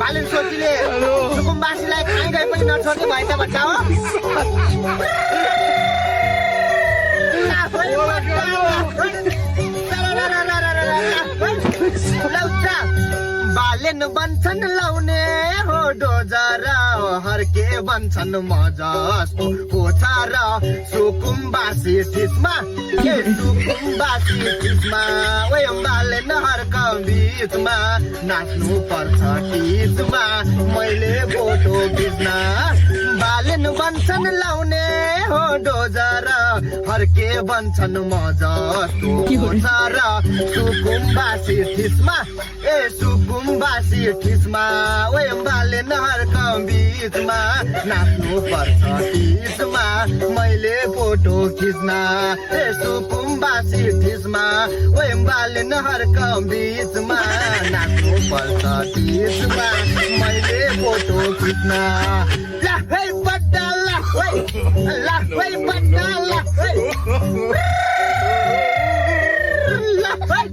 भालु सोचीले सुकुम्बासीलाई खाइरहे पनि नछोड्ने भयो त भन्छ हो बालेन बन्छन् लाउने हो डोजर हर्के बन्छन् मजस्तो पोछा र सुकुम्बासी ठिसमा सुकुम्बासी ठिसमा बालेन हर्क बिचमा नाच्नु पर्छ टिचमा मैले फोटो खिच्न बालेन बन्छन् लाउने हो डोजर हर्के बन्छन् मजस्तो पोछा र सुकुम्बासी ठिसमा सुकुम्बासी ठिसमा बाले नहरक बिचमा नाच्नु पर्छ टिचमा मैले फोटो खिच्न सुकुम्बासी ठिसमा बाले नहरक बिचमा नाच्नु पर्छ टिचमा मैले फोटो खिच्न लाफै बड्डा लाफै लाफै बड्डा लाफै लाफै